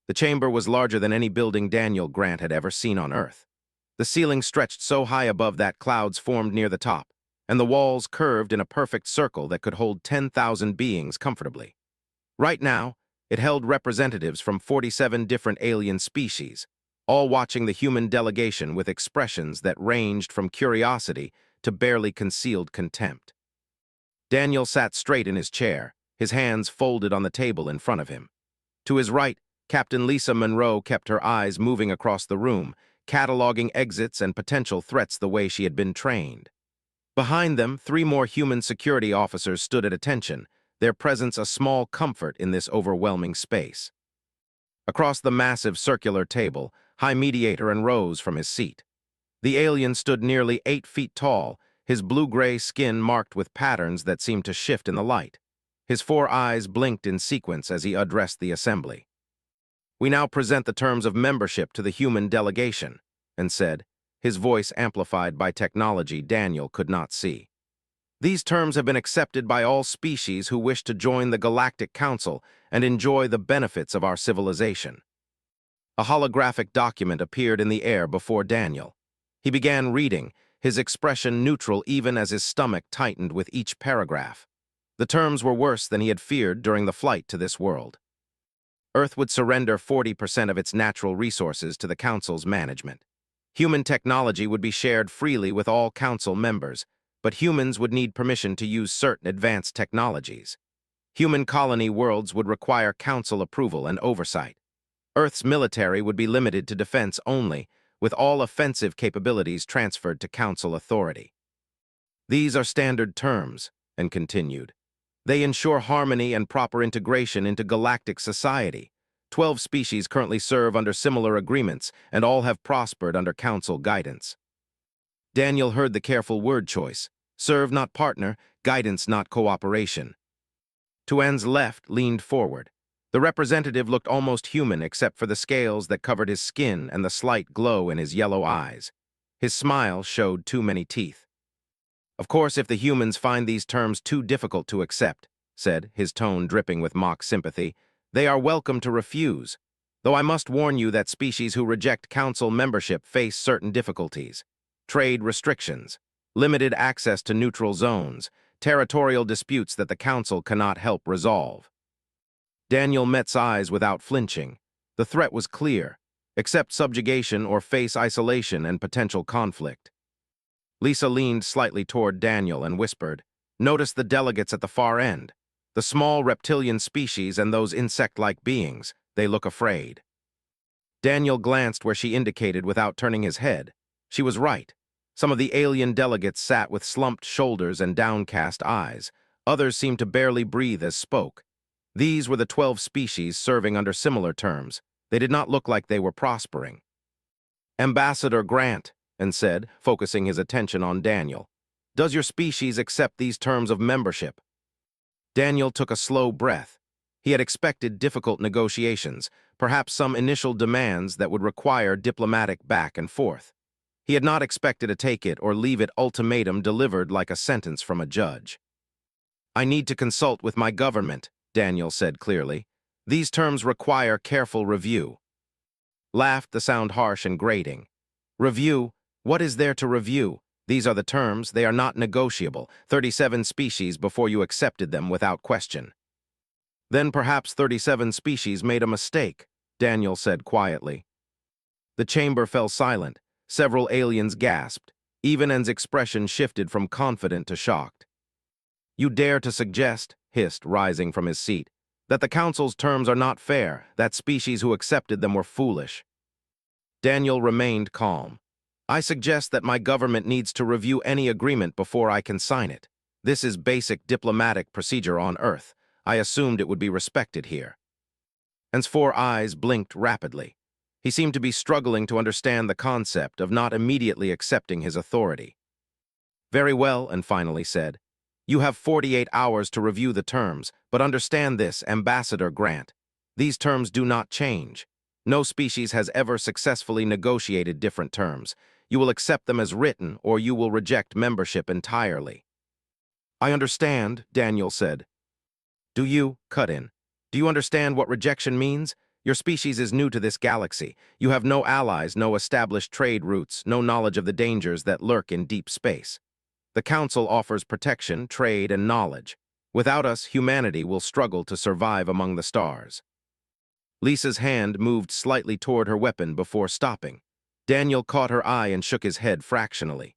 The chamber was larger than any building Daniel Grant had ever seen on Earth. The ceiling stretched so high above that clouds formed near the top, and the walls curved in a perfect circle that could hold 10,000 beings comfortably. Right now, it held representatives from 47 different alien species, all watching the human delegation with expressions that ranged from curiosity to barely concealed contempt. Daniel sat straight in his chair, his hands folded on the table in front of him. To his right, Captain Lisa Monroe kept her eyes moving across the room, cataloging exits and potential threats the way she had been trained. Behind them, 3 more human security officers stood at attention, their presence a small comfort in this overwhelming space. Across the massive circular table, High Mediator arose from his seat. The alien stood nearly 8 feet tall, his blue-gray skin marked with patterns that seemed to shift in the light. His 4 eyes blinked in sequence as he addressed the assembly. "We now present the terms of membership to the human delegation," and said, his voice amplified by technology Daniel could not see. "These terms have been accepted by all species who wish to join the Galactic Council and enjoy the benefits of our civilization." A holographic document appeared in the air before Daniel. He began reading, his expression neutral even as his stomach tightened with each paragraph. The terms were worse than he had feared during the flight to this world. Earth would surrender 40% of its natural resources to the Council's management. Human technology would be shared freely with all Council members, but humans would need permission to use certain advanced technologies. Human colony worlds would require Council approval and oversight. Earth's military would be limited to defense only, with all offensive capabilities transferred to Council authority. "These are standard terms," and continued. "They ensure harmony and proper integration into galactic society. 12 species currently serve under similar agreements, and all have prospered under Council guidance." Daniel heard the careful word choice: serve not partner, guidance not cooperation. Tuan's left leaned forward. The representative looked almost human except for the scales that covered his skin and the slight glow in his yellow eyes. His smile showed too many teeth. "Of course, if the humans find these terms too difficult to accept," said, his tone dripping with mock sympathy, "they are welcome to refuse. Though I must warn you that species who reject Council membership face certain difficulties. Trade restrictions, limited access to neutral zones, territorial disputes that the Council cannot help resolve." Daniel met's eyes without flinching. The threat was clear: accept subjugation or face isolation and potential conflict. Lisa leaned slightly toward Daniel and whispered, "Notice the delegates at the far end. The small reptilian species and those insect-like beings. They look afraid." Daniel glanced where she indicated without turning his head. She was right. Some of the alien delegates sat with slumped shoulders and downcast eyes. Others seemed to barely breathe as spoke. These were the 12 species serving under similar terms. They did not look like they were prospering. "Ambassador Grant," and said, focusing his attention on Daniel, "does your species accept these terms of membership?" Daniel took a slow breath. He had expected difficult negotiations, perhaps some initial demands that would require diplomatic back and forth. He had not expected to take it or leave it ultimatum delivered like a sentence from a judge. "I need to consult with my government," Daniel said clearly. "These terms require careful review." Laughed the sound harsh and grating. "Review? What is there to review? These are the terms, they are not negotiable. 37 species before you accepted them without question." "Then perhaps 37 species made a mistake," Daniel said quietly. The chamber fell silent. Several aliens gasped. Even's expression shifted from confident to shocked. "You dare to suggest," hissed, rising from his seat, "that the Council's terms are not fair, that species who accepted them were foolish." Daniel remained calm. "I suggest that my government needs to review any agreement before I can sign it. This is basic diplomatic procedure on Earth. I assumed it would be respected here." An's 4 eyes blinked rapidly. He seemed to be struggling to understand the concept of not immediately accepting his authority. "Very well," and finally said, "You have 48 hours to review the terms, but understand this, Ambassador Grant. These terms do not change. No species has ever successfully negotiated different terms. You will accept them as written, or you will reject membership entirely." "I understand," Daniel said. "Do you," cut in, "do you understand what rejection means? Your species is new to this galaxy. You have no allies, no established trade routes, no knowledge of the dangers that lurk in deep space. The Council offers protection, trade, and knowledge. Without us, humanity will struggle to survive among the stars. Lisa's hand moved slightly toward her weapon before stopping. Daniel caught her eye and shook his head fractionally.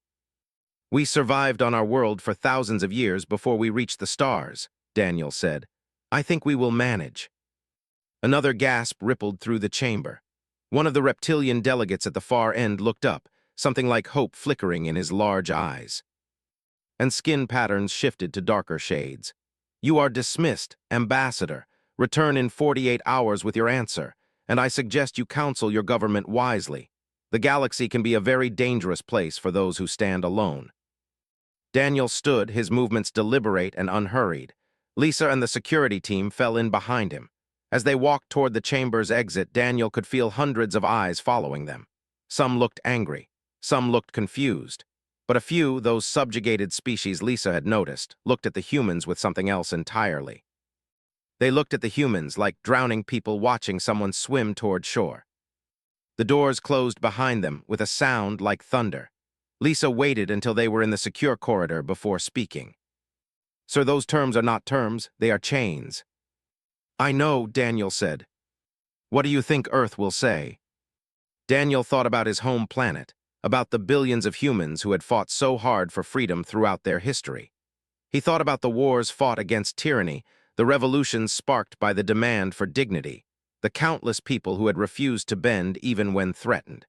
We survived on our world for thousands of years before we reached the stars, Daniel said. I think we will manage. Another gasp rippled through the chamber. One of the reptilian delegates at the far end looked up, something like hope flickering in his large eyes. And skin patterns shifted to darker shades. You are dismissed, Ambassador. Return in 48 hours with your answer, and I suggest you counsel your government wisely. The galaxy can be a very dangerous place for those who stand alone. Daniel stood, his movements deliberate and unhurried. Lisa and the security team fell in behind him. As they walked toward the chamber's exit, Daniel could feel hundreds of eyes following them. Some looked angry, some looked confused. But a few, those subjugated species Lisa had noticed, looked at the humans with something else entirely. They looked at the humans like drowning people watching someone swim toward shore. The doors closed behind them with a sound like thunder. Lisa waited until they were in the secure corridor before speaking. Sir, those terms are not terms, they are chains. I know, Daniel said. What do you think Earth will say? Daniel thought about his home planet, about the billions of humans who had fought so hard for freedom throughout their history. He thought about the wars fought against tyranny, the revolutions sparked by the demand for dignity, the countless people who had refused to bend even when threatened.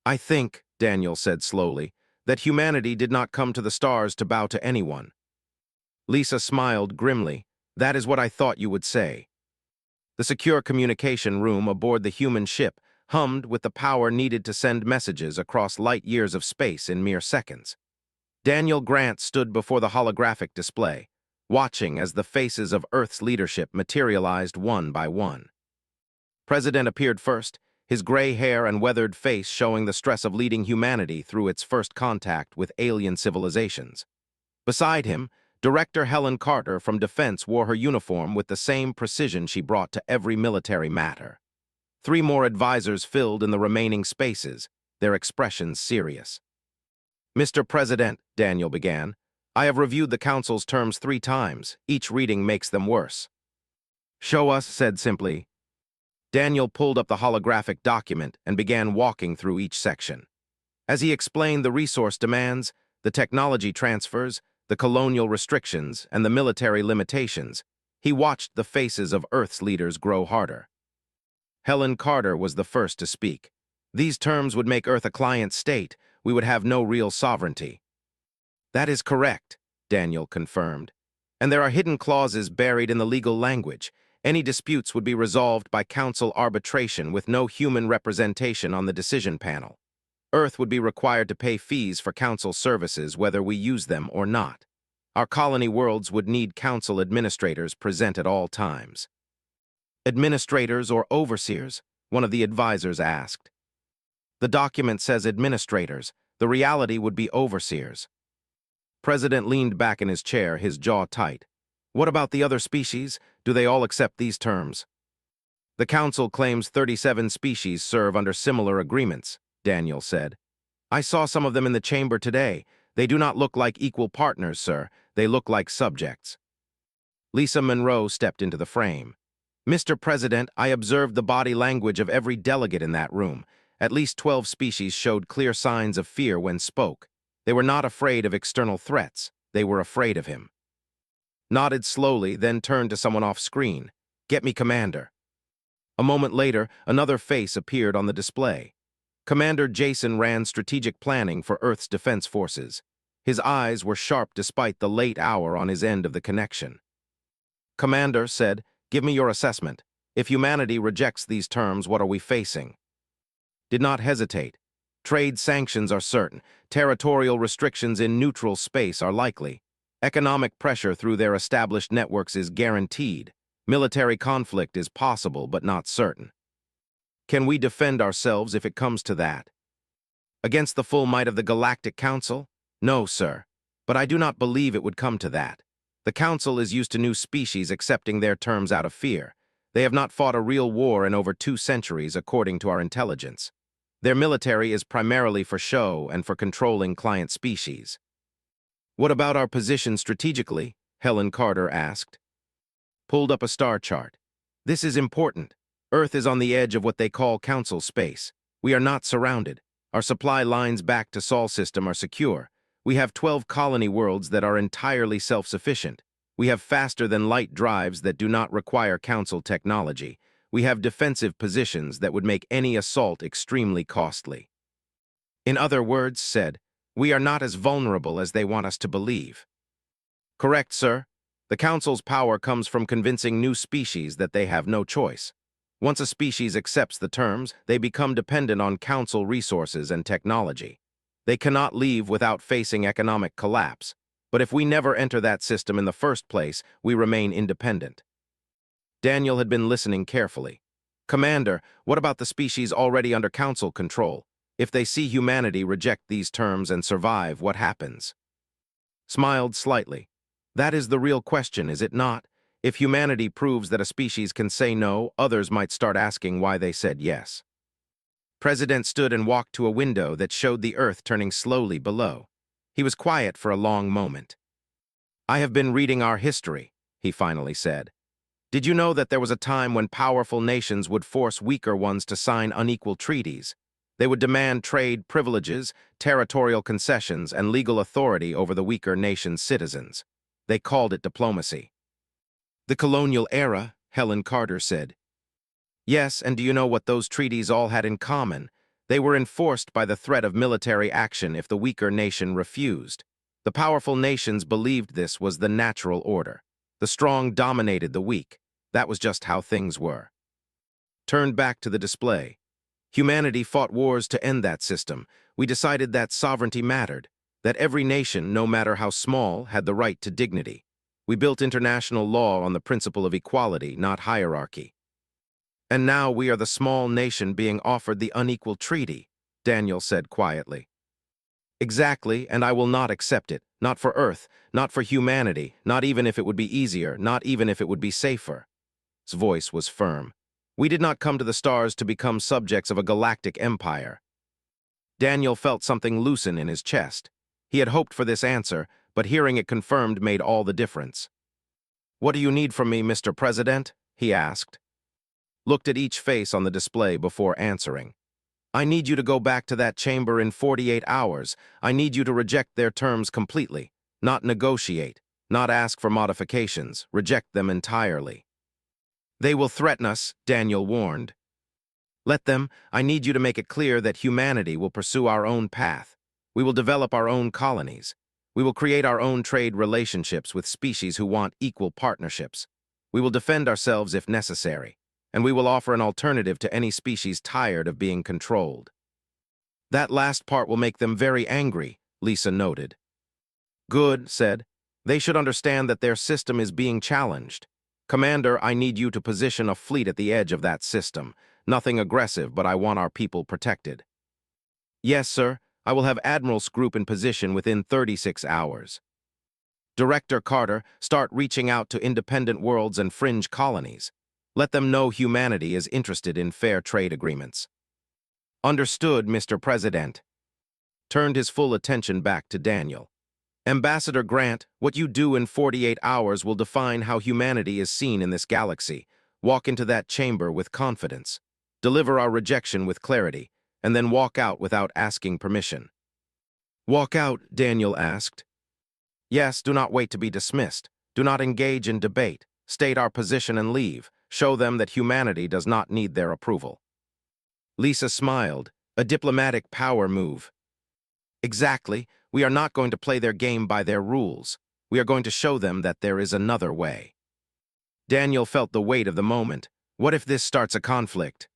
I think, Daniel said slowly, that humanity did not come to the stars to bow to anyone. Lisa smiled grimly. That is what I thought you would say. The secure communication room aboard the human ship hummed with the power needed to send messages across light years of space in mere seconds. Daniel Grant stood before the holographic display, watching as the faces of Earth's leadership materialized one by one. President appeared first, his gray hair and weathered face showing the stress of leading humanity through its first contact with alien civilizations. Beside him, Director Helen Carter from Defense wore her uniform with the same precision she brought to every military matter. 3 more advisors filled in the remaining spaces, their expressions serious. Mr. President, Daniel began, I have reviewed the Council's terms 3 times. Each reading makes them worse. Show us, said simply. Daniel pulled up the holographic document and began walking through each section. As he explained the resource demands, the technology transfers, the colonial restrictions, and the military limitations, he watched the faces of Earth's leaders grow harder. Helen Carter was the first to speak. These terms would make Earth a client state. We would have no real sovereignty. That is correct, Daniel confirmed. And there are hidden clauses buried in the legal language. Any disputes would be resolved by council arbitration with no human representation on the decision panel. Earth would be required to pay fees for council services whether we use them or not. Our colony worlds would need council administrators present at all times. Administrators or overseers? One of the advisors asked. The document says administrators. The reality would be overseers. President leaned back in his chair, his jaw tight. What about the other species? Do they all accept these terms? The Council claims 37 species serve under similar agreements, Daniel said. I saw some of them in the chamber today. They do not look like equal partners, sir. They look like subjects. Lisa Monroe stepped into the frame. Mr. President, I observed the body language of every delegate in that room. At least 12 species showed clear signs of fear when spoke. They were not afraid of external threats. They were afraid of him. Nodded slowly, then turned to someone off-screen. Get me Commander. A moment later, another face appeared on the display. Commander Jason ran strategic planning for Earth's defense forces. His eyes were sharp despite the late hour on his end of the connection. Commander said, give me your assessment. If humanity rejects these terms, what are we facing? Did not hesitate. Trade sanctions are certain. Territorial restrictions in neutral space are likely. Economic pressure through their established networks is guaranteed. Military conflict is possible but not certain. Can we defend ourselves if it comes to that? Against the full might of the Galactic Council? No, sir. But I do not believe it would come to that. The Council is used to new species accepting their terms out of fear. They have not fought a real war in over 2 centuries, according to our intelligence. Their military is primarily for show and for controlling client species. What about our position strategically? Helen Carter asked. Pulled up a star chart. This is important. Earth is on the edge of what they call council space. We are not surrounded. Our supply lines back to Sol system are secure. We have 12 colony worlds that are entirely self-sufficient. We have faster-than-light drives that do not require council technology. We have defensive positions that would make any assault extremely costly. In other words, said, we are not as vulnerable as they want us to believe. Correct, sir. The Council's power comes from convincing new species that they have no choice. Once a species accepts the terms, they become dependent on Council resources and technology. They cannot leave without facing economic collapse. But if we never enter that system in the first place, we remain independent. Daniel had been listening carefully. Commander, what about the species already under Council control? If they see humanity reject these terms and survive, what happens? Smiled slightly. That is the real question, is it not? If humanity proves that a species can say no, others might start asking why they said yes. President stood and walked to a window that showed the Earth turning slowly below. He was quiet for a long moment. I have been reading our history, he finally said. Did you know that there was a time when powerful nations would force weaker ones to sign unequal treaties? They would demand trade privileges, territorial concessions, and legal authority over the weaker nation's citizens. They called it diplomacy. The colonial era, Helen Carter said. Yes, and do you know what those treaties all had in common? They were enforced by the threat of military action if the weaker nation refused. The powerful nations believed this was the natural order. The strong dominated the weak. That was just how things were. Turned back to the display. Humanity fought wars to end that system. We decided that sovereignty mattered, that every nation, no matter how small, had the right to dignity. We built international law on the principle of equality, not hierarchy. And now we are the small nation being offered the unequal treaty, Daniel said quietly. Exactly, and I will not accept it. Not for Earth, not for humanity, not even if it would be easier, not even if it would be safer. His voice was firm. We did not come to the stars to become subjects of a galactic empire. Daniel felt something loosen in his chest. He had hoped for this answer, but hearing it confirmed made all the difference. What do you need from me, Mr. President? He asked. Looked at each face on the display before answering. I need you to go back to that chamber in 48 hours. I need you to reject their terms completely, not negotiate, not ask for modifications, reject them entirely. They will threaten us, Daniel warned. Let them. I need you to make it clear that humanity will pursue our own path. We will develop our own colonies. We will create our own trade relationships with species who want equal partnerships. We will defend ourselves if necessary, and we will offer an alternative to any species tired of being controlled. That last part will make them very angry, Lisa noted. Good, said. They should understand that their system is being challenged. Commander, I need you to position a fleet at the edge of that system. Nothing aggressive, but I want our people protected. Yes, sir. I will have Admiral's group in position within 36 hours. Director Carter, start reaching out to independent worlds and fringe colonies. Let them know humanity is interested in fair trade agreements. Understood, Mr. President. Turned his full attention back to Daniel. Ambassador Grant, what you do in 48 hours will define how humanity is seen in this galaxy. Walk into that chamber with confidence. Deliver our rejection with clarity, and then walk out without asking permission. Walk out, Daniel asked. Yes, do not wait to be dismissed. Do not engage in debate. State our position and leave. Show them that humanity does not need their approval. Lisa smiled, a diplomatic power move. Exactly. We are not going to play their game by their rules. We are going to show them that there is another way. Daniel felt the weight of the moment. What if this starts a conflict?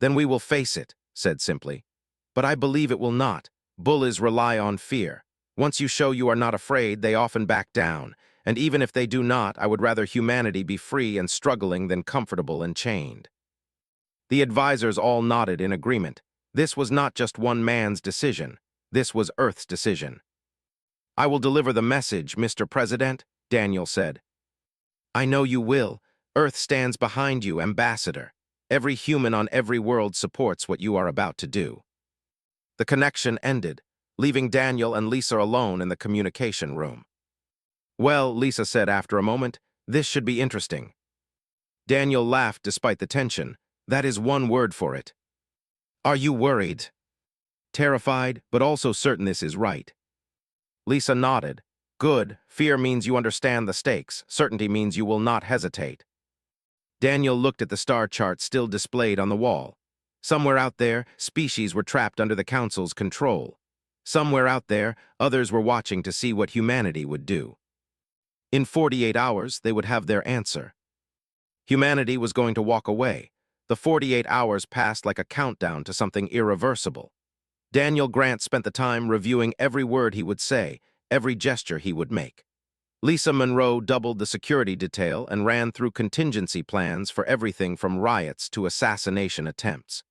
Then we will face it, said simply. But I believe it will not. Bullies rely on fear. Once you show you are not afraid, they often back down. And even if they do not, I would rather humanity be free and struggling than comfortable and chained. The advisors all nodded in agreement. This was not just one man's decision. This was Earth's decision. I will deliver the message, Mr. President, Daniel said. I know you will. Earth stands behind you, Ambassador. Every human on every world supports what you are about to do. The connection ended, leaving Daniel and Lisa alone in the communication room. Well, Lisa said after a moment, this should be interesting. Daniel laughed despite the tension. That is one word for it. Are you worried? Terrified, but also certain this is right. Lisa nodded. Good. Fear means you understand the stakes. Certainty means you will not hesitate. Daniel looked at the star chart still displayed on the wall. Somewhere out there, species were trapped under the Council's control. Somewhere out there, others were watching to see what humanity would do. In 48 hours, they would have their answer. Humanity was going to walk away. The 48 hours passed like a countdown to something irreversible. Daniel Grant spent the time reviewing every word he would say, every gesture he would make. Lisa Monroe doubled the security detail and ran through contingency plans for everything from riots to assassination attempts.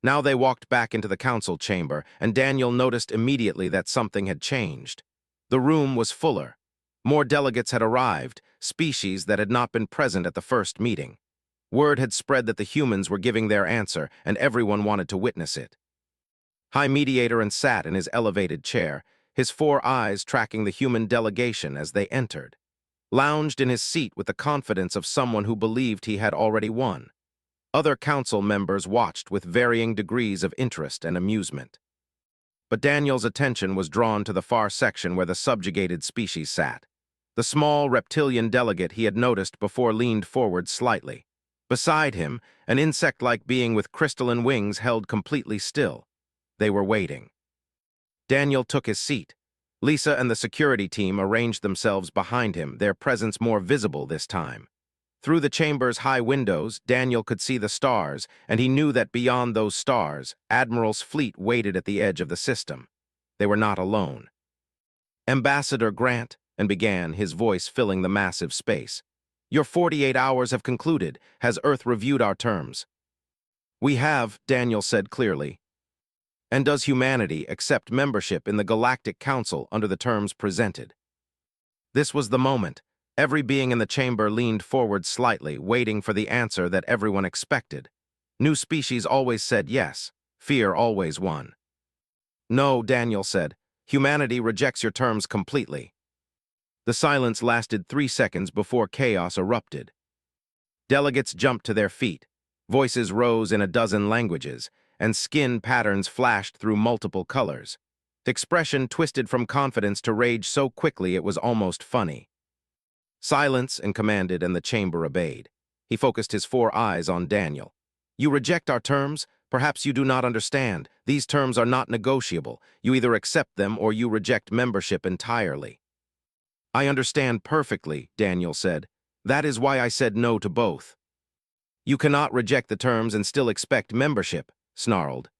Now they walked back into the council chamber, and Daniel noticed immediately that something had changed. The room was fuller. More delegates had arrived, species that had not been present at the first meeting. Word had spread that the humans were giving their answer, and everyone wanted to witness it. High Mediator sat in his elevated chair, his 4 eyes tracking the human delegation as they entered. Lounged in his seat with the confidence of someone who believed he had already won. Other council members watched with varying degrees of interest and amusement. But Daniel's attention was drawn to the far section where the subjugated species sat. The small reptilian delegate he had noticed before leaned forward slightly. Beside him, an insect-like being with crystalline wings held completely still. They were waiting. Daniel took his seat. Lisa and the security team arranged themselves behind him, their presence more visible this time. Through the chamber's high windows, Daniel could see the stars, and he knew that beyond those stars, Admiral's fleet waited at the edge of the system. They were not alone. Ambassador Grant, and began, his voice filling the massive space. Your 48 hours have concluded. Has Earth reviewed our terms? We have, Daniel said clearly. And does humanity accept membership in the Galactic Council under the terms presented? This was the moment. Every being in the chamber leaned forward slightly, waiting for the answer that everyone expected. New species always said yes. Fear always won. No, Daniel said. Humanity rejects your terms completely. The silence lasted 3 seconds before chaos erupted. Delegates jumped to their feet. Voices rose in a dozen languages, and skin patterns flashed through multiple colors. Expression twisted from confidence to rage so quickly it was almost funny. Silence and commanded, and the chamber obeyed. He focused his 4 eyes on Daniel. You reject our terms? Perhaps you do not understand. These terms are not negotiable. You either accept them or you reject membership entirely. I understand perfectly, Daniel said. That is why I said no to both. You cannot reject the terms and still expect membership, snarled.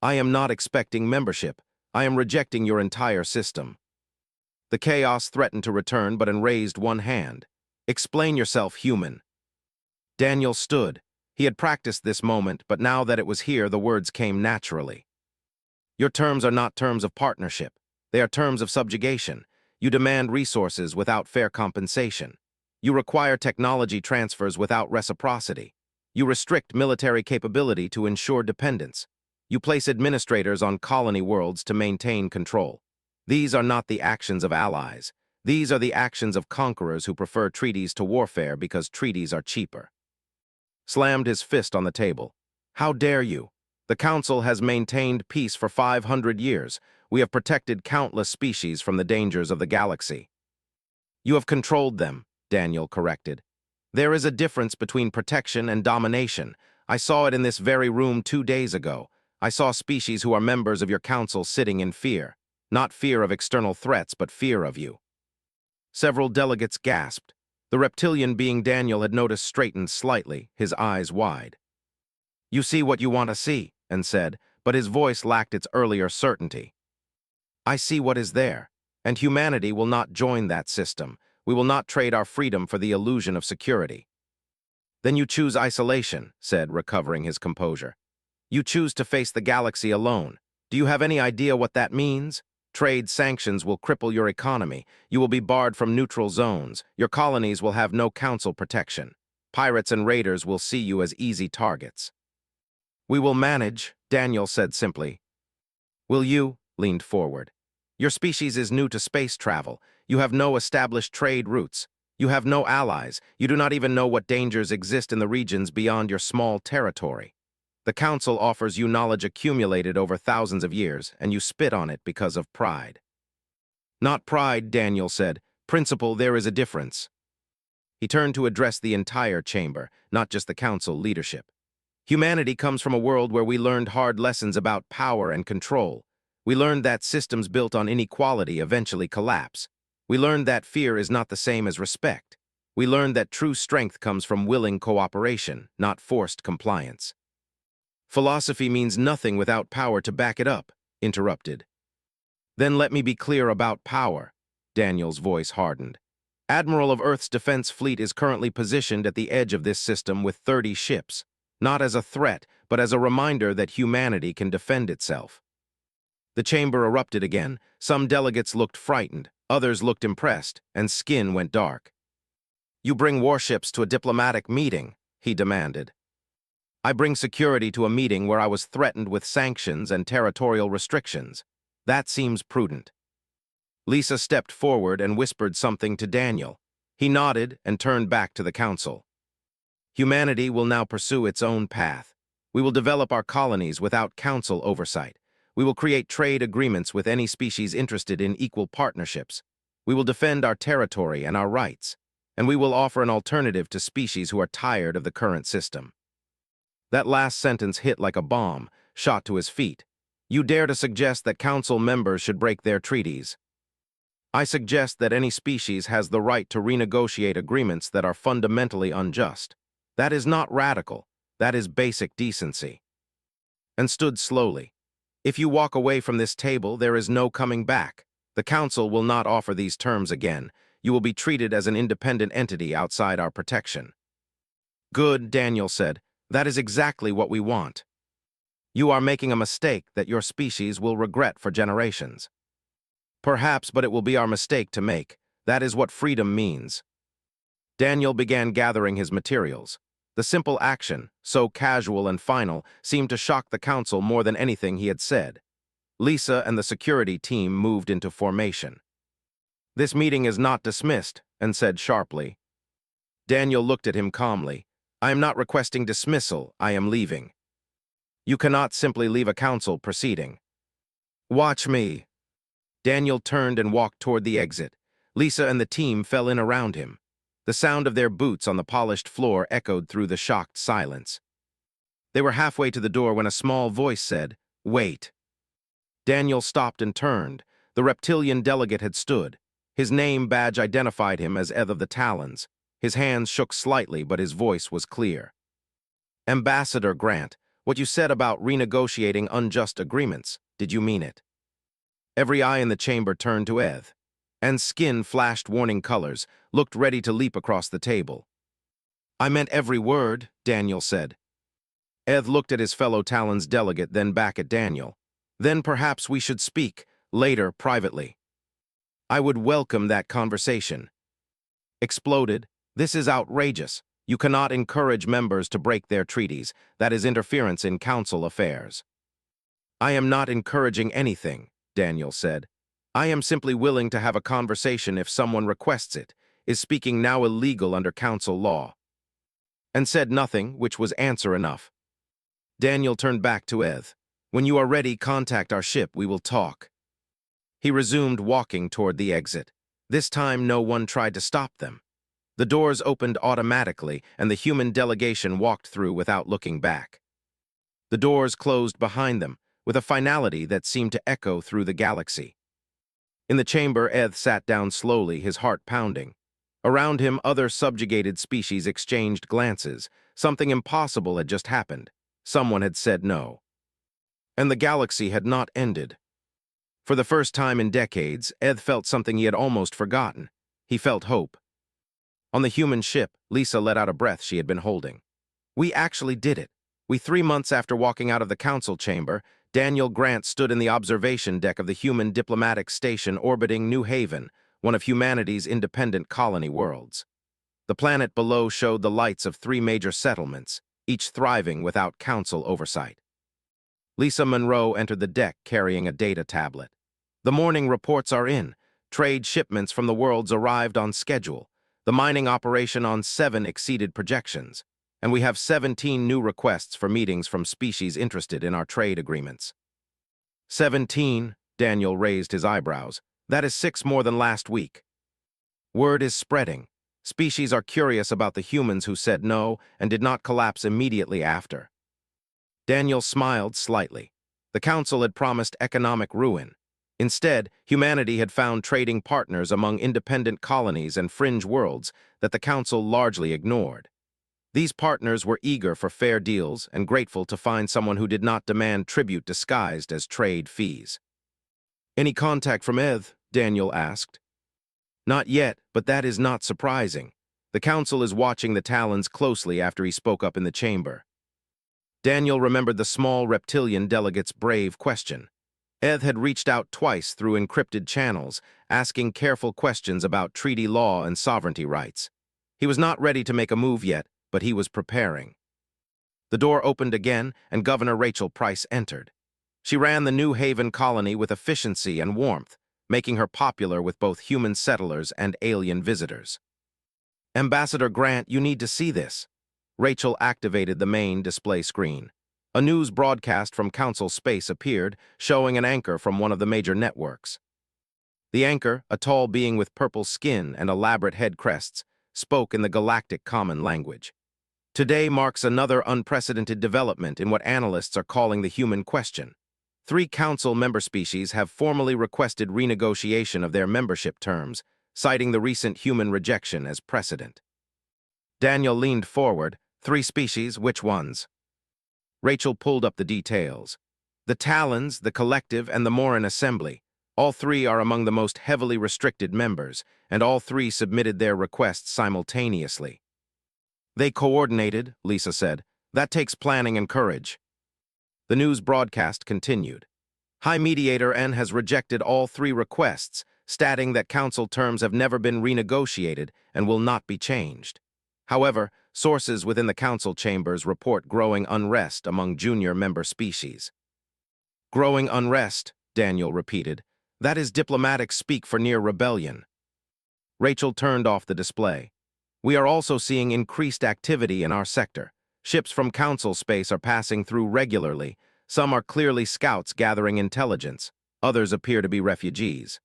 I am not expecting membership. I am rejecting your entire system. The chaos threatened to return, but raised one hand. Explain yourself, human. Daniel stood. He had practiced this moment, but now that it was here, the words came naturally. Your terms are not terms of partnership. They are terms of subjugation. You demand resources without fair compensation. You require technology transfers without reciprocity. You restrict military capability to ensure dependence. You place administrators on colony worlds to maintain control. These are not the actions of allies. These are the actions of conquerors who prefer treaties to warfare because treaties are cheaper. Slammed his fist on the table. How dare you? The Council has maintained peace for 500 years. We have protected countless species from the dangers of the galaxy. You have controlled them, Daniel corrected. There is a difference between protection and domination. I saw it in this very room 2 days ago. I saw species who are members of your council sitting in fear. Not fear of external threats, but fear of you. Several delegates gasped. The reptilian being Daniel had noticed straightened slightly, his eyes wide. You see what you want to see, and said, but his voice lacked its earlier certainty. I see what is there, and humanity will not join that system. We will not trade our freedom for the illusion of security. Then you choose isolation, said, recovering his composure. You choose to face the galaxy alone. Do you have any idea what that means? Trade sanctions will cripple your economy. You will be barred from neutral zones. Your colonies will have no council protection. Pirates and raiders will see you as easy targets. We will manage, Daniel said simply. Will you? Leaned forward. Your species is new to space travel. You have no established trade routes. You have no allies. You do not even know what dangers exist in the regions beyond your small territory. The Council offers you knowledge accumulated over thousands of years, and you spit on it because of pride. Not pride, Daniel said. Principle, there is a difference. He turned to address the entire chamber, not just the Council leadership. Humanity comes from a world where we learned hard lessons about power and control. We learned that systems built on inequality eventually collapse. We learned that fear is not the same as respect. We learned that true strength comes from willing cooperation, not forced compliance. Philosophy means nothing without power to back it up, interrupted. Then let me be clear about power. Daniel's voice hardened. Admiral of Earth's defense fleet is currently positioned at the edge of this system with 30 ships, not as a threat, but as a reminder that humanity can defend itself. The chamber erupted again. Some delegates looked frightened, others looked impressed, and skin went dark. You bring warships to a diplomatic meeting, he demanded. I bring security to a meeting where I was threatened with sanctions and territorial restrictions. That seems prudent. Lisa stepped forward and whispered something to Daniel. He nodded and turned back to the council. Humanity will now pursue its own path. We will develop our colonies without council oversight. We will create trade agreements with any species interested in equal partnerships. We will defend our territory and our rights. And we will offer an alternative to species who are tired of the current system. That last sentence hit like a bomb, shot to his feet. You dare to suggest that council members should break their treaties. I suggest that any species has the right to renegotiate agreements that are fundamentally unjust. That is not radical. That is basic decency. And stood slowly. If you walk away from this table, there is no coming back. The council will not offer these terms again. You will be treated as an independent entity outside our protection. Good, Daniel said. That is exactly what we want. You are making a mistake that your species will regret for generations. Perhaps, but it will be our mistake to make. That is what freedom means. Daniel began gathering his materials. The simple action, so casual and final, seemed to shock the council more than anything he had said. Lisa and the security team moved into formation. This meeting is not dismissed, and said sharply. Daniel looked at him calmly. I am not requesting dismissal, I am leaving. You cannot simply leave a council proceeding. Watch me. Daniel turned and walked toward the exit. Lisa and the team fell in around him. The sound of their boots on the polished floor echoed through the shocked silence. They were halfway to the door when a small voice said, Wait. Daniel stopped and turned. The reptilian delegate had stood. His name badge identified him as Eth of the Talons. His hands shook slightly, but his voice was clear. Ambassador Grant, what you said about renegotiating unjust agreements, did you mean it? Every eye in the chamber turned to Eth, and skin flashed warning colors, looked ready to leap across the table. I meant every word, Daniel said. Eth looked at his fellow Talons delegate, then back at Daniel. Then perhaps we should speak, later, privately. I would welcome that conversation. Exploded. This is outrageous. You cannot encourage members to break their treaties. That is interference in council affairs. I am not encouraging anything, Daniel said. I am simply willing to have a conversation if someone requests it. Is speaking now illegal under council law? And said nothing, which was answer enough. Daniel turned back to Eth. When you are ready, contact our ship. We will talk. He resumed walking toward the exit. This time no one tried to stop them. The doors opened automatically, and the human delegation walked through without looking back. The doors closed behind them, with a finality that seemed to echo through the galaxy. In the chamber, Eth sat down slowly, his heart pounding. Around him, other subjugated species exchanged glances. Something impossible had just happened. Someone had said no. And the galaxy had not ended. For the first time in decades, Eth felt something he had almost forgotten. He felt hope. On the human ship, Lisa let out a breath she had been holding. We actually did it. 3 months after walking out of the council chamber, Daniel Grant stood in the observation deck of the human diplomatic station orbiting New Haven, one of humanity's independent colony worlds. The planet below showed the lights of 3 major settlements, each thriving without council oversight. Lisa Monroe entered the deck carrying a data tablet. The morning reports are in. Trade shipments from the worlds arrived on schedule. The mining operation on 7 exceeded projections. And we have 17 new requests for meetings from species interested in our trade agreements. 17, Daniel raised his eyebrows. That is 6 more than last week. Word is spreading. Species are curious about the humans who said no and did not collapse immediately after. Daniel smiled slightly. The council had promised economic ruin. Instead, humanity had found trading partners among independent colonies and fringe worlds that the council largely ignored. These partners were eager for fair deals and grateful to find someone who did not demand tribute disguised as trade fees. "Any contact from Eth?" Daniel asked. "Not yet, but that is not surprising. The council is watching the Talons closely after he spoke up in the chamber." Daniel remembered the small reptilian delegate's brave question. Eth had reached out twice through encrypted channels, asking careful questions about treaty law and sovereignty rights. He was not ready to make a move yet, but he was preparing. The door opened again, and Governor Rachel Price entered. She ran the New Haven colony with efficiency and warmth, making her popular with both human settlers and alien visitors. "Ambassador Grant, you need to see this." Rachel activated the main display screen. A news broadcast from Council Space appeared, showing an anchor from one of the major networks. The anchor, a tall being with purple skin and elaborate head crests, spoke in the galactic common language. "Today marks another unprecedented development in what analysts are calling the human question. 3 council member species have formally requested renegotiation of their membership terms, citing the recent human rejection as precedent." Daniel leaned forward. "3 species, which ones?" Rachel pulled up the details. "The Talons, the Collective, and the Morin Assembly. All 3 are among the most heavily restricted members, and all 3 submitted their requests simultaneously." "They coordinated," Lisa said. "That takes planning and courage." The news broadcast continued. "High Mediator N has rejected all 3 requests, stating that council terms have never been renegotiated and will not be changed. However, sources within the council chambers report growing unrest among junior member species." "Growing unrest," Daniel repeated. "That is diplomatic speak for near rebellion." Rachel turned off the display. "We are also seeing increased activity in our sector. Ships from council space are passing through regularly. Some are clearly scouts gathering intelligence. Others appear to be refugees."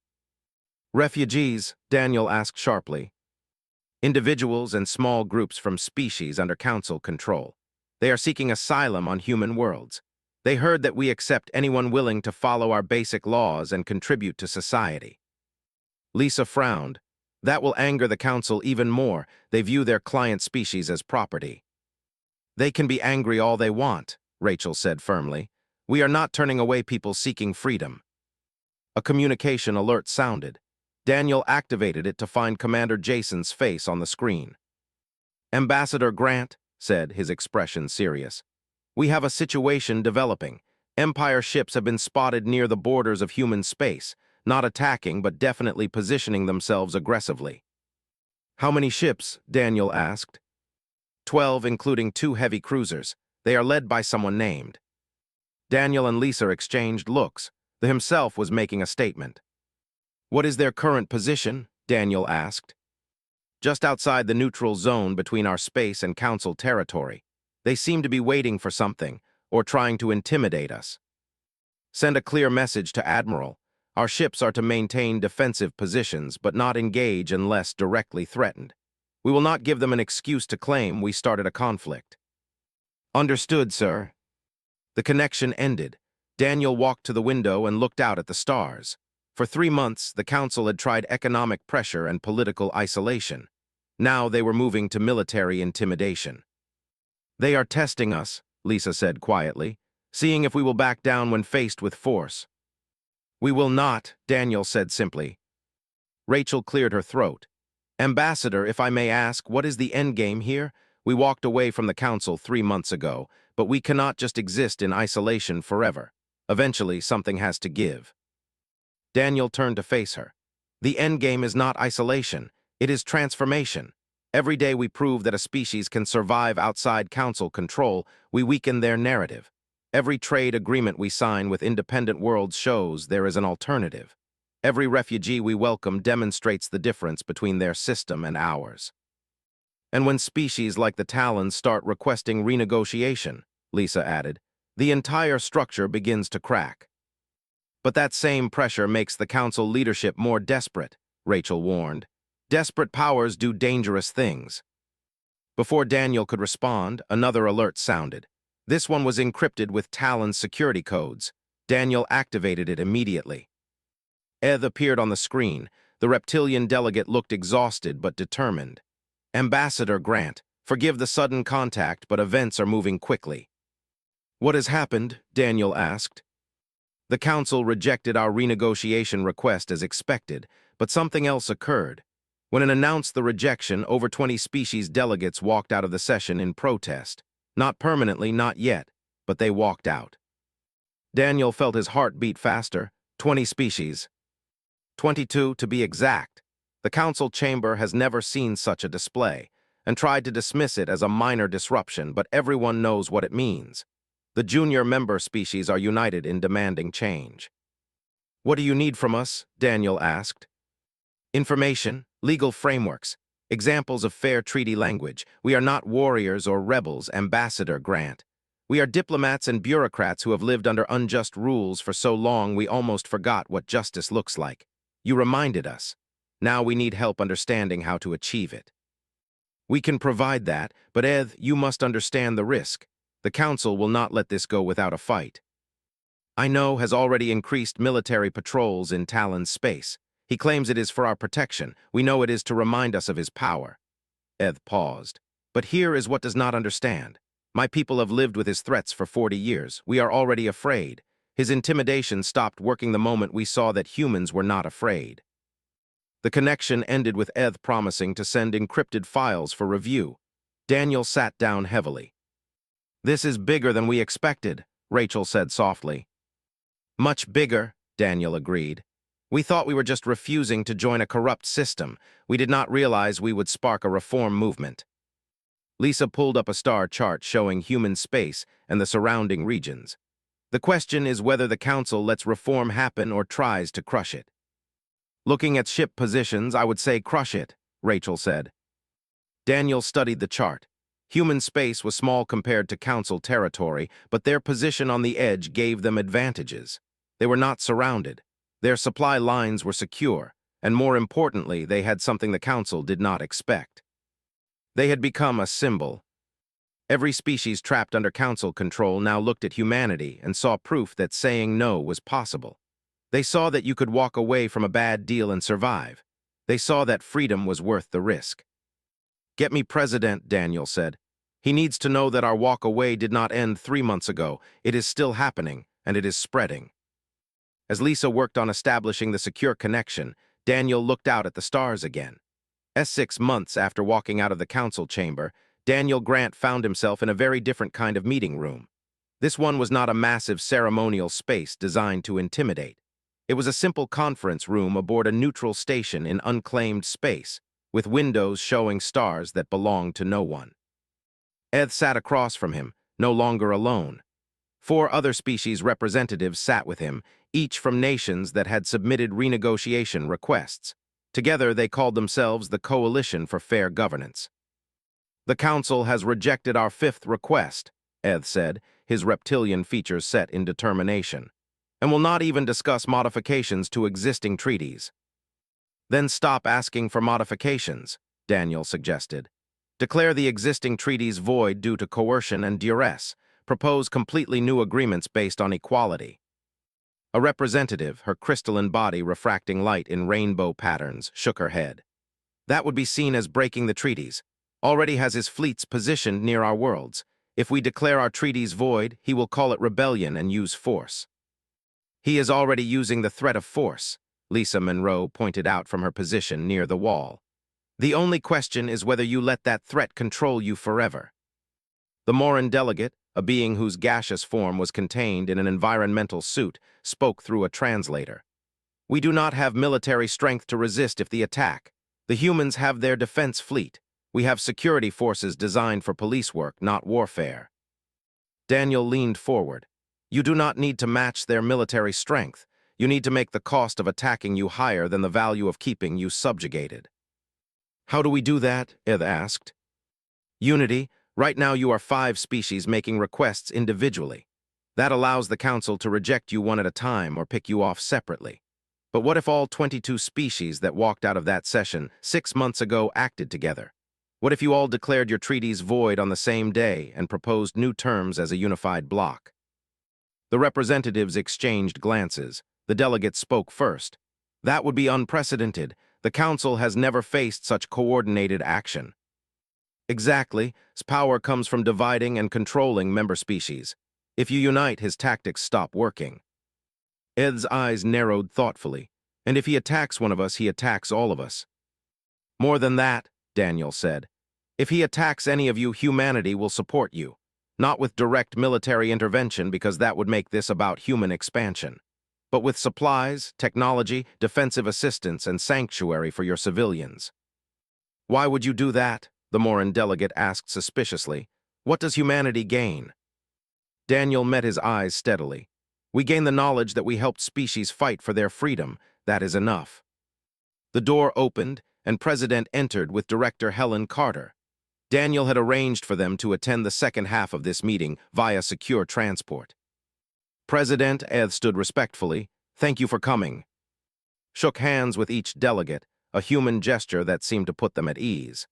"Refugees?" Daniel asked sharply. "Individuals and small groups from species under council control. They are seeking asylum on human worlds. They heard that we accept anyone willing to follow our basic laws and contribute to society." Lisa frowned. "That will anger the council even more. They view their client species as property." "They can be angry all they want," Rachel said firmly. "We are not turning away people seeking freedom." A communication alert sounded. Daniel activated it to find Commander Jason's face on the screen. "Ambassador Grant," said, his expression serious. "We have a situation developing. Empire ships have been spotted near the borders of human space, not attacking but definitely positioning themselves aggressively." "How many ships?" Daniel asked. 12, including 2 heavy cruisers. They are led by someone named. Daniel and Lisa exchanged looks. The himself was making a statement. "What is their current position?" Daniel asked. "Just outside the neutral zone between our space and council territory. They seem to be waiting for something, or trying to intimidate us." "Send a clear message to Admiral. Our ships are to maintain defensive positions, but not engage unless directly threatened. We will not give them an excuse to claim we started a conflict." "Understood, sir." The connection ended. Daniel walked to the window and looked out at the stars. For 3 months, the council had tried economic pressure and political isolation. Now they were moving to military intimidation. "They are testing us," Lisa said quietly, "seeing if we will back down when faced with force." "We will not," Daniel said simply. Rachel cleared her throat. "Ambassador, if I may ask, what is the endgame here? We walked away from the council 3 months ago, but we cannot just exist in isolation forever. Eventually, something has to give. Daniel turned to face her. The endgame is not isolation, it is transformation. Every day we prove that a species can survive outside council control, we weaken their narrative. Every trade agreement we sign with independent worlds shows there is an alternative. Every refugee we welcome demonstrates the difference between their system and ours. And when species like the Talons start requesting renegotiation, Lisa added, the entire structure begins to crack. But that same pressure makes the council leadership more desperate, Rachel warned. Desperate powers do dangerous things. Before Daniel could respond, another alert sounded. This one was encrypted with Talon's security codes. Daniel activated it immediately. Eth appeared on the screen. The reptilian delegate looked exhausted but determined. Ambassador Grant, forgive the sudden contact, but events are moving quickly. What has happened? Daniel asked. The council rejected our renegotiation request as expected, but something else occurred. When it announced the rejection, over 20 species delegates walked out of the session in protest. Not permanently, not yet, but they walked out. Daniel felt his heart beat faster. 20 species. 22 to be exact. The council chamber has never seen such a display, and tried to dismiss it as a minor disruption, but everyone knows what it means. The junior member species are united in demanding change. What do you need from us? Daniel asked. Information, legal frameworks, examples of fair treaty language. We are not warriors or rebels, Ambassador Grant. We are diplomats and bureaucrats who have lived under unjust rules for so long we almost forgot what justice looks like. You reminded us. Now we need help understanding how to achieve it. We can provide that, but Eth, you must understand the risk. The Council will not let this go without a fight. I know has already increased military patrols in Talon's space. He claims it is for our protection. We know it is to remind us of his power. Eth paused. But here is what does not understand. My people have lived with his threats for 40 years. We are already afraid. His intimidation stopped working the moment we saw that humans were not afraid. The connection ended with Eth promising to send encrypted files for review. Daniel sat down heavily. This is bigger than we expected, Rachel said softly. Much bigger, Daniel agreed. We thought we were just refusing to join a corrupt system. We did not realize we would spark a reform movement. Lisa pulled up a star chart showing human space and the surrounding regions. The question is whether the Council lets reform happen or tries to crush it. Looking at ship positions, I would say crush it, Rachel said. Daniel studied the chart. Human space was small compared to Council territory, but their position on the edge gave them advantages. They were not surrounded. Their supply lines were secure, and more importantly, they had something the Council did not expect. They had become a symbol. Every species trapped under Council control now looked at humanity and saw proof that saying no was possible. They saw that you could walk away from a bad deal and survive. They saw that freedom was worth the risk. Get me President, Daniel said. He needs to know that our walk away did not end 3 months ago. It is still happening, and it is spreading. As Lisa worked on establishing the secure connection, Daniel looked out at the stars again. 6 months after walking out of the council chamber, Daniel Grant found himself in a very different kind of meeting room. This one was not a massive ceremonial space designed to intimidate. It was a simple conference room aboard a neutral station in unclaimed space, with windows showing stars that belonged to no one. Eth sat across from him, no longer alone. 4 other species representatives sat with him, each from nations that had submitted renegotiation requests. Together, they called themselves the Coalition for Fair Governance. The Council has rejected our 5th request, Eth said, his reptilian features set in determination, and will not even discuss modifications to existing treaties. Then stop asking for modifications, Daniel suggested. Declare the existing treaties void due to coercion and duress. Propose completely new agreements based on equality. A representative, her crystalline body refracting light in rainbow patterns, shook her head. That would be seen as breaking the treaties. Already has his fleets positioned near our worlds. If we declare our treaties void, he will call it rebellion and use force. He is already using the threat of force, Lisa Monroe pointed out from her position near the wall. The only question is whether you let that threat control you forever. The Moran delegate, a being whose gaseous form was contained in an environmental suit, spoke through a translator. "We do not have military strength to resist if the attack. The humans have their defense fleet. We have security forces designed for police work, not warfare." Daniel leaned forward. "You do not need to match their military strength. You need to make the cost of attacking you higher than the value of keeping you subjugated." "How do we do that?" Ed asked. "Unity. Right now you are 5 species making requests individually. That allows the Council to reject you one at a time or pick you off separately. But what if all 22 species that walked out of that session 6 months ago acted together? What if you all declared your treaties void on the same day and proposed new terms as a unified bloc?" The representatives exchanged glances. The delegate spoke first. "That would be unprecedented. The Council has never faced such coordinated action." "Exactly. His power comes from dividing and controlling member species. If you unite, his tactics stop working." Ed's eyes narrowed thoughtfully. "And if he attacks one of us, he attacks all of us." "More than that," Daniel said. "If he attacks any of you, humanity will support you. Not with direct military intervention, because that would make this about human expansion, but with supplies, technology, defensive assistance, and sanctuary for your civilians." "Why would you do that?" the Moran delegate asked suspiciously. "What does humanity gain?" Daniel met his eyes steadily. "We gain the knowledge that we helped species fight for their freedom. That is enough." The door opened, and President entered with Director Helen Carter. Daniel had arranged for them to attend the second half of this meeting via secure transport. President Ed stood respectfully. "Thank you for coming." Shook hands with each delegate, a human gesture that seemed to put them at ease.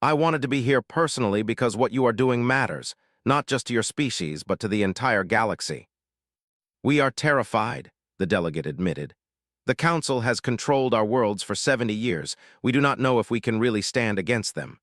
"I wanted to be here personally because what you are doing matters, not just to your species, but to the entire galaxy." "We are terrified," the delegate admitted. "The Council has controlled our worlds for 70 years. We do not know if we can really stand against them."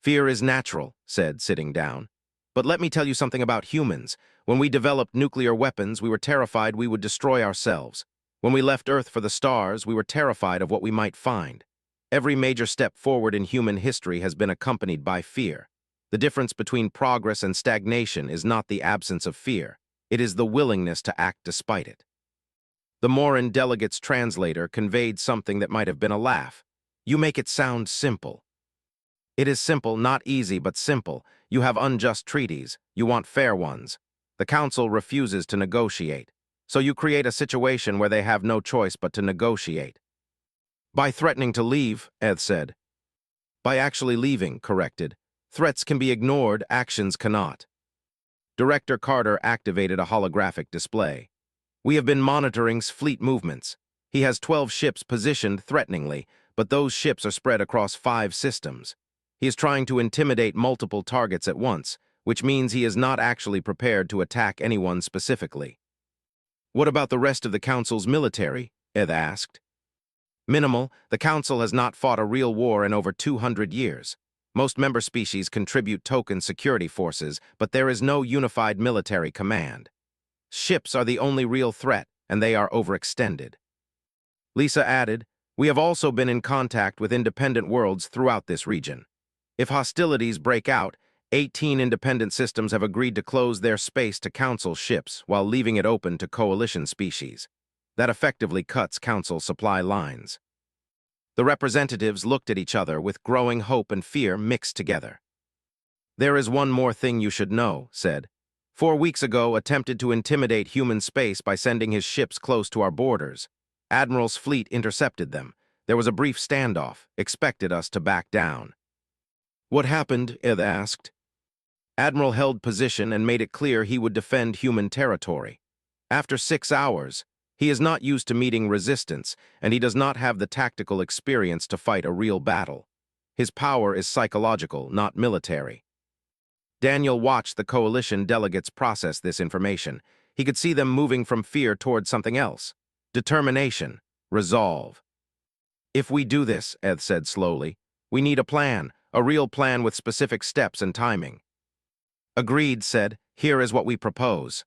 "Fear is natural," said, sitting down. "But let me tell you something about humans. When we developed nuclear weapons, we were terrified we would destroy ourselves. When we left Earth for the stars, we were terrified of what we might find. Every major step forward in human history has been accompanied by fear. The difference between progress and stagnation is not the absence of fear. It is the willingness to act despite it." The Moran delegate's translator conveyed something that might have been a laugh. "You make it sound simple." "It is simple, not easy, but simple. You have unjust treaties. You want fair ones. The Council refuses to negotiate. So you create a situation where they have no choice but to negotiate." "By threatening to leave," Ed said. "By actually leaving," corrected. "Threats can be ignored, actions cannot." Director Carter activated a holographic display. "We have been monitoring fleet movements. He has 12 ships positioned threateningly, but those ships are spread across 5 systems. He is trying to intimidate multiple targets at once, which means he is not actually prepared to attack anyone specifically." "What about the rest of the Council's military?" Ed asked. "Minimal. The Council has not fought a real war in over 200 years. Most member species contribute token security forces, but there is no unified military command. Ships are the only real threat, and they are overextended." Lisa added, "We have also been in contact with independent worlds throughout this region. If hostilities break out, 18 independent systems have agreed to close their space to Council ships while leaving it open to coalition species. That effectively cuts Council supply lines." The representatives looked at each other with growing hope and fear mixed together. "There is one more thing you should know," said. 4 weeks ago attempted to intimidate human space by sending his ships close to our borders. Admiral's fleet intercepted them. There was a brief standoff, expected us to back down." "What happened?" Ed asked. "Admiral held position and made it clear he would defend human territory. After 6 hours, he is not used to meeting resistance, and he does not have the tactical experience to fight a real battle. His power is psychological, not military." Daniel watched the coalition delegates process this information. He could see them moving from fear toward something else. Determination. Resolve. "If we do this," Ed said slowly, "we need a plan, a real plan with specific steps and timing." "Agreed," said. "Here is what we propose."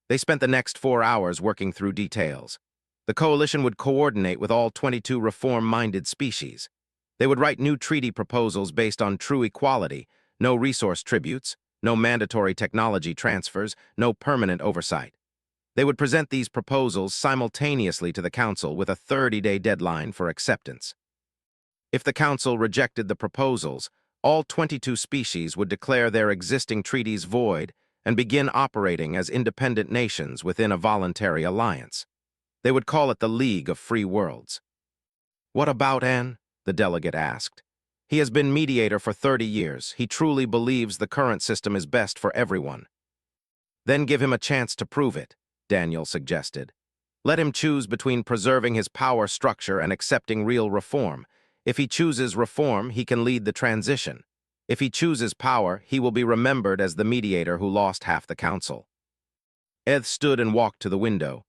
They spent the next 4 hours working through details. The coalition would coordinate with all 22 reform-minded species. They would write new treaty proposals based on true equality, no resource tributes, No mandatory technology transfers, no permanent oversight. They would present these proposals simultaneously to the Council with a 30-day deadline for acceptance. If the Council rejected the proposals, all 22 species would declare their existing treaties void and begin operating as independent nations within a voluntary alliance. They would call it the League of Free Worlds. "What about Anne?" the delegate asked. "He has been mediator for 30 years. He truly believes the current system is best for everyone." "Then give him a chance to prove it," Daniel suggested. "Let him choose between preserving his power structure and accepting real reform. If he chooses reform, he can lead the transition. If he chooses power, he will be remembered as the mediator who lost half the council." Eth stood and walked to the window.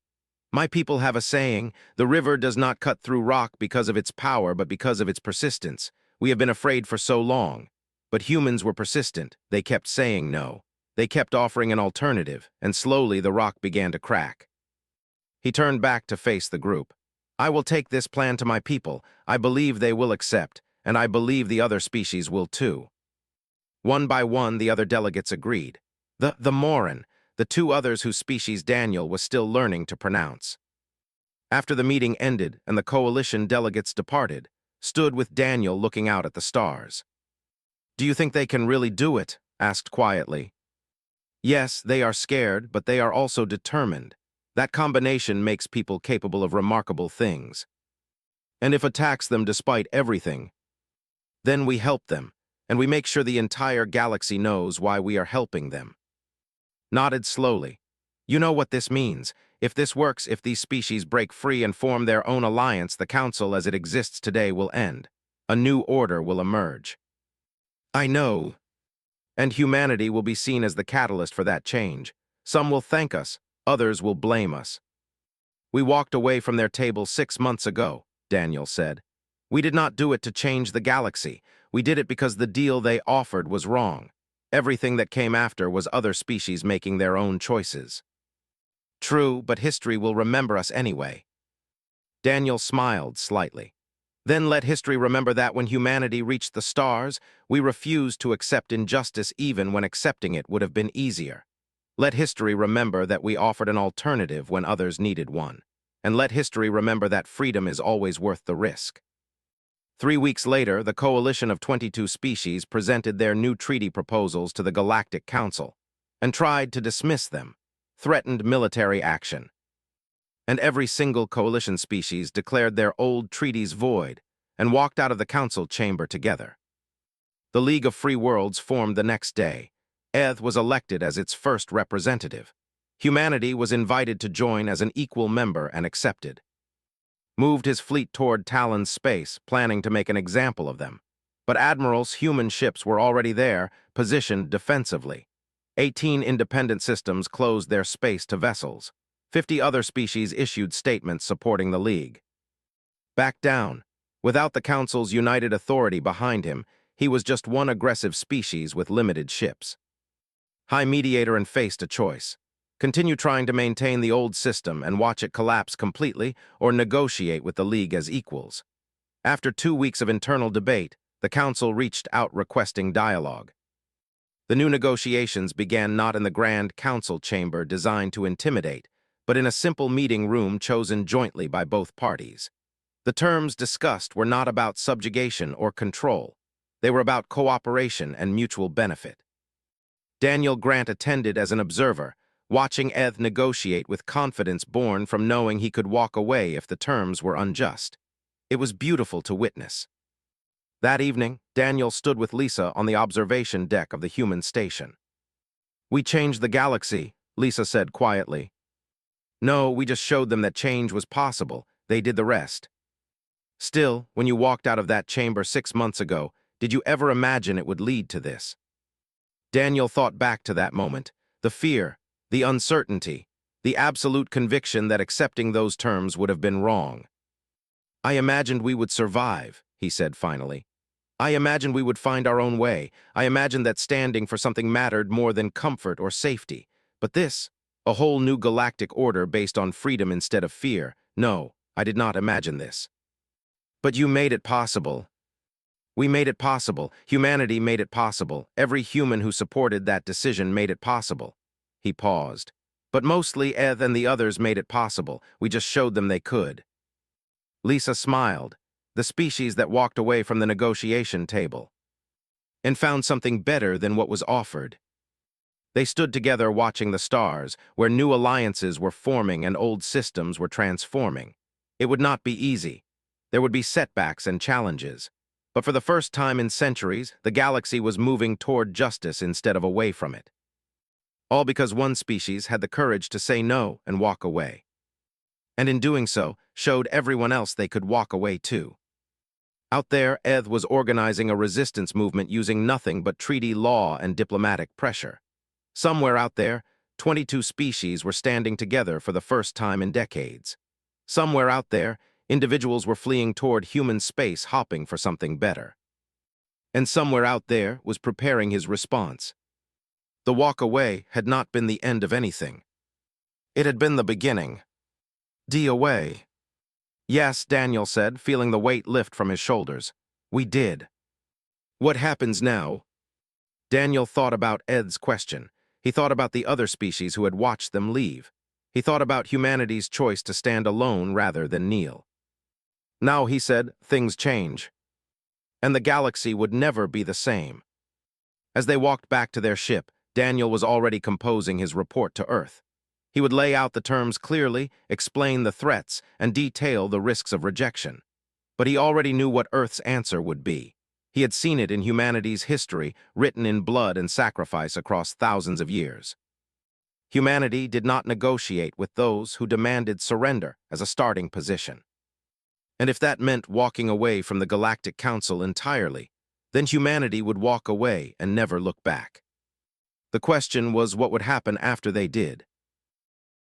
"My people have a saying, the river does not cut through rock because of its power, but because of its persistence. We have been afraid for so long. But humans were persistent. They kept saying no. They kept offering an alternative, and slowly the rock began to crack." He turned back to face the group. "I will take this plan to my people. I believe they will accept, and I believe the other species will too." One by one, the other delegates agreed. The Moran, the two others whose species Daniel was still learning to pronounce. After the meeting ended and the coalition delegates departed, stood with Daniel looking out at the stars. "Do you think they can really do it?" asked quietly. "Yes, they are scared, but they are also determined. That combination makes people capable of remarkable things. And if attacks them despite everything, then we help them, and we make sure the entire galaxy knows why we are helping them." Nodded slowly. "You know what this means. If this works, if these species break free and form their own alliance, the Council as it exists today will end. A new order will emerge." "I know. And humanity will be seen as the catalyst for that change. Some will thank us, others will blame us." "We walked away from their table 6 months ago," Daniel said. "We did not do it to change the galaxy. We did it because the deal they offered was wrong. Everything that came after was other species making their own choices." "True, but history will remember us anyway." Daniel smiled slightly. "Then let history remember that when humanity reached the stars, we refused to accept injustice even when accepting it would have been easier. Let history remember that we offered an alternative when others needed one. And let history remember that freedom is always worth the risk." 3 weeks later, the coalition of 22 species presented their new treaty proposals to the Galactic Council and tried to dismiss them, threatened military action. And every single coalition species declared their old treaties void and walked out of the council chamber together. The League of Free Worlds formed the next day. Eth was elected as its first representative. Humanity was invited to join as an equal member and accepted. Moved his fleet toward Talon's space, planning to make an example of them. But Admiral's human ships were already there, positioned defensively. 18 independent systems closed their space to vessels. 50 other species issued statements supporting the League. Back down. Without the Council's united authority behind him, he was just one aggressive species with limited ships. High Mediator and faced a choice. Continue trying to maintain the old system and watch it collapse completely, or negotiate with the League as equals. After 2 weeks of internal debate, the Council reached out requesting dialogue. The new negotiations began not in the Grand Council chamber designed to intimidate, but in a simple meeting room chosen jointly by both parties. The terms discussed were not about subjugation or control. They were about cooperation and mutual benefit. Daniel Grant attended as an observer, watching Eth negotiate with confidence born from knowing he could walk away if the terms were unjust. It was beautiful to witness. That evening, Daniel stood with Lisa on the observation deck of the human station. "We changed the galaxy," Lisa said quietly. "No, we just showed them that change was possible. They did the rest." "Still, when you walked out of that chamber 6 months ago, did you ever imagine it would lead to this?" Daniel thought back to that moment, the fear, the uncertainty, the absolute conviction that accepting those terms would have been wrong. "I imagined we would survive," he said finally. "I imagined we would find our own way. I imagined that standing for something mattered more than comfort or safety. But this, a whole new galactic order based on freedom instead of fear, no, I did not imagine this." "But you made it possible." We made it possible. Humanity made it possible. Every human who supported that decision made it possible. He paused. But mostly Eth and the others made it possible. We just showed them they could. Lisa smiled, the species that walked away from the negotiation table, and found something better than what was offered. They stood together watching the stars, where new alliances were forming and old systems were transforming. It would not be easy. There would be setbacks and challenges. But for the first time in centuries, the galaxy was moving toward justice instead of away from it. All because one species had the courage to say no and walk away. And in doing so, showed everyone else they could walk away too. Out there, Eth was organizing a resistance movement using nothing but treaty law and diplomatic pressure. Somewhere out there, 22 species were standing together for the first time in decades. Somewhere out there, individuals were fleeing toward human space, hopping for something better. And somewhere out there was preparing his response. The walk away had not been the end of anything. It had been the beginning. Away. Yes, Daniel said, feeling the weight lift from his shoulders. We did. What happens now? Daniel thought about Ed's question. He thought about the other species who had watched them leave. He thought about humanity's choice to stand alone rather than kneel. Now, he said, things change. And the galaxy would never be the same. As they walked back to their ship, Daniel was already composing his report to Earth. He would lay out the terms clearly, explain the threats, and detail the risks of rejection. But he already knew what Earth's answer would be. He had seen it in humanity's history, written in blood and sacrifice across thousands of years. Humanity did not negotiate with those who demanded surrender as a starting position. And if that meant walking away from the Galactic Council entirely, then humanity would walk away and never look back. The question was what would happen after they did.